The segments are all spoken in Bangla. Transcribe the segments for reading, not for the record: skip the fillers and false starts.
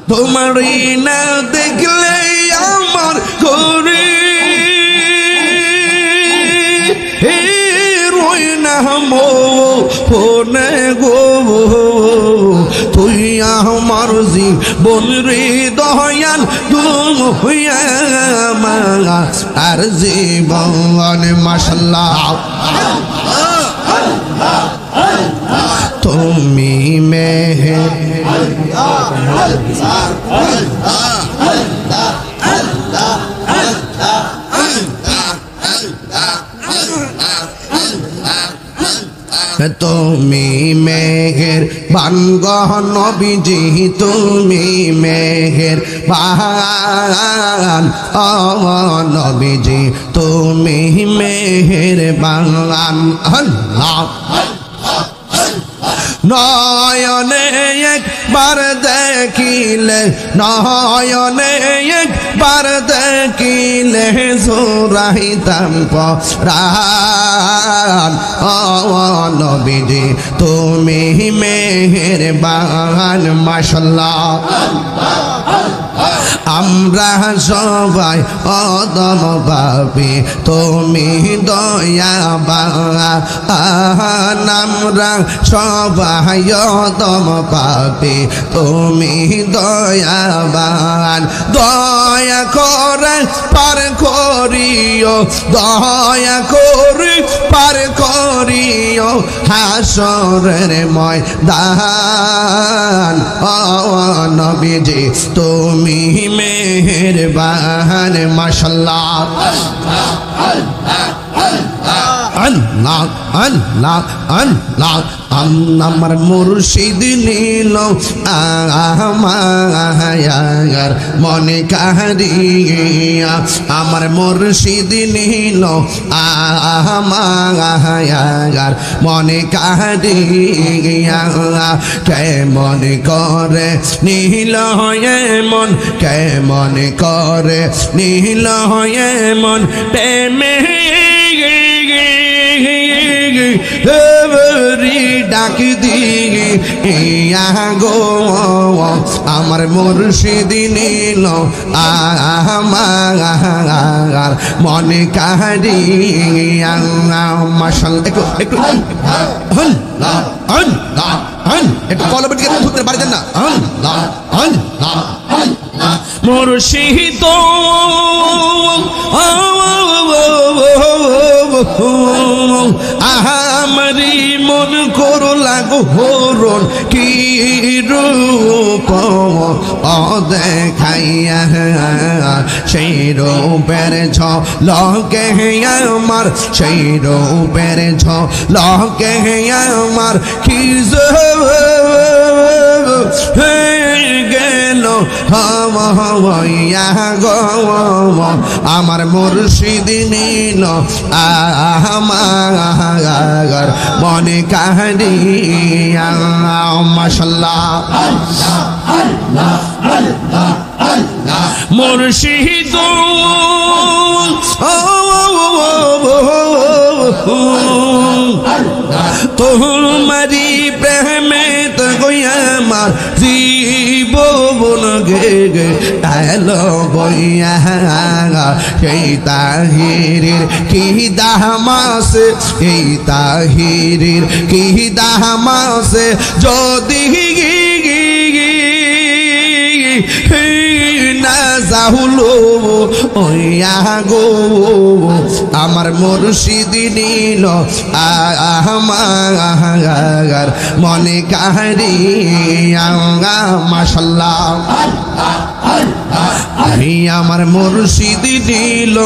তোমারই না দেখলে আমার ঘরে রই না মনে গো তুই আমার জীবন রে দয়াল হইয়া আর জীবন মাশাআল্লাহ তুমি মেহের তুমি মেহের বানগহ নবীজি তুমি মেহের বান নবীজি তুমি মেহের বান আল্লাহ নয়নে একবার দেখিলে নয়নে একবার দেখিলে জোড়াইতাম পরাণ নবীজি তুমি মেহেরবান মাশাআল্লাহ আমরা সবাই অদম পাপী তুমি দয়াবান আমরা সবাই অদম পাপী তুমি দয়াবান দয়া করে পার করিও দয়া করে পার করিও হাসরের ময়দান নবীজি তুমি মেহেরবান মাশাআল্লাহ আল্লাহ আল্লাহ আল্লাহ আমার মুর্শিদ নীল আমার মনে কাহারিয়া আমার মুর্শিদ নীল আমার মনে কাহারিয়া কেমন করে নীল মন কেমন করে নীল মন প্রেমে ডাক দিয়া গো আমার মুর্শিদ নীল আমার মনে কাহারিয়া মাশাআল্লাহ একটু একটু কলবের দিকে ধরতে পারতেন না মুর্শিদ আমারি মন করো লাগো হরণ কি রূপ দেখাইয়া সেই রূপের ঝলকে আমার সেই রূপের ঝলকে আমার কি গেল আমার মুর্শিদ নীল আমার মনে কাহারিয়া মাশাআল্লাহ মুর্শিদ তোমারি প্রেমে তো আমার জীবন গে গে এলো বইয়া সেই তাহিরের কি দামাসে এই তাহিরের কি দামাসে যদি না যাহুলো ওইয়া গো আমার মুর্শিদ নীল আমার মনে কাহারিয়া মাশাআল্লাহ আমি আমার মুর্শিদ নীল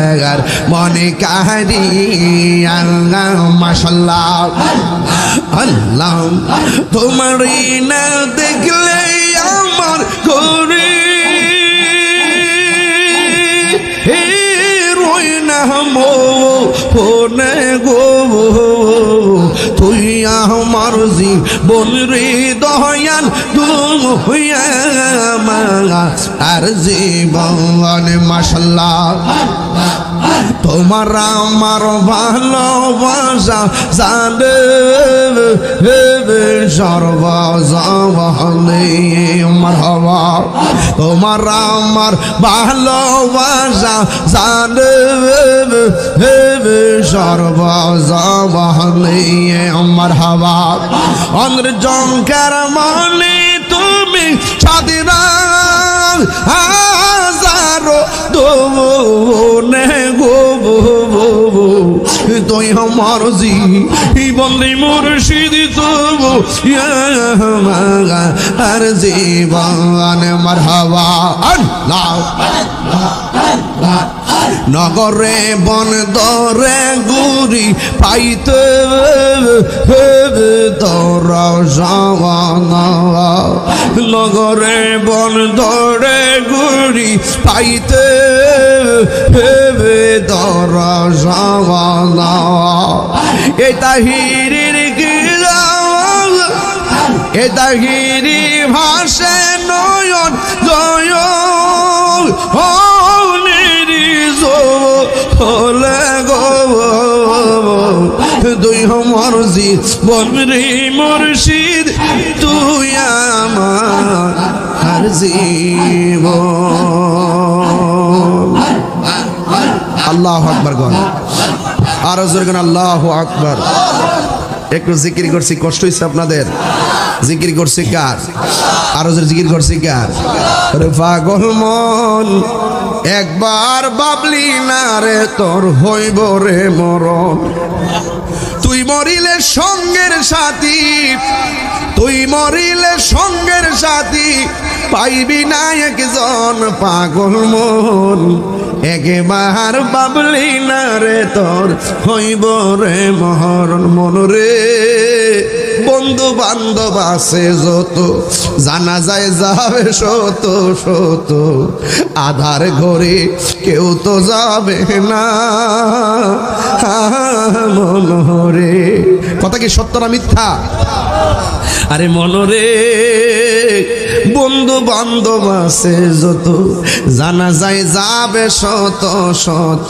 আমার মনে কাহারিয়া মাশাআল্লাহ আল্লাহ তোমারই না দেখলে আমার ঘরে রই না মনে গো তুই আমার জীবন রে দয়াল দুনিয়া আর জীবন মাশাআল্লাহ তোমার আমার ভালোবাসা জানে সর্বজনে মারহাবা তোমার আমার ভালোবাসা জানে সর্বজনে মারহাবা অন্ধ্র জঙ্কার মানে তুমি স্বাধীনা হাজারো দোনে গো তুই আমার জীবন মুর্শিদ তবু আর জীবন মারহাবা আল্লাহ নগরে বন্দরে গুরি পাইতে তোরা জওয়ানা নগরে বন্দরে গুরি পাইতে তোরা জওয়ানা এটা হিরির গিলা এটা হিরি ভাষে নয়ন জয় হলে গো তুই আমার জীবন রে মুর্শিদ তুই আমার জীবন আল্লাহু আকবার গণ আর জোরে গণ আল্লাহু আকবার একটু জিকির করছি কষ্ট হইছে আপনাদের জিকির করছি কার আরো জোরে জিকির করছি কার রে পাগল মন একবার বাবলি না রে তোর হইব রে মরণ তুই মরিলে সঙ্গের সাথী তুই মরিলে সঙ্গের সাথী পাইবি না একজন পাগল মন একবার বাবলি না রে তোর হইব রে মরণ মন রে বন্ধু বান্ধব আছে যত জানা যায় যাবে শত শত আধার ঘরে কেউ তো যাবে না মনরে কথা কি সত্য না মিথ্যা আরে মনরে বন্ধু বান্ধব আছে যত জানা যায় যাবে শত শত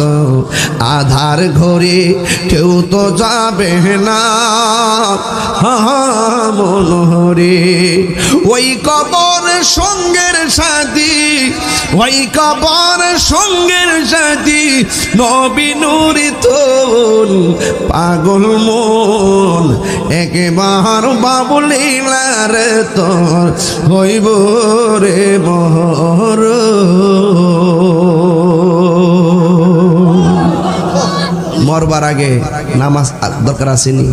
আধার ঘরে কেউ তো যাবে না মনরে ওই কবর সঙ্গের সাথী ওই কবর সঙ্গের সাথী নবী নূরি তোর পাগল মন একবার বাবুলিলা রে তোর হইব রে মহর মরবার আগে নামাজ দরকার আসেনি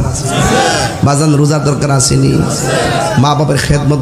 বাজান রোজার দরকার আসেনি মা বাবার খেদমত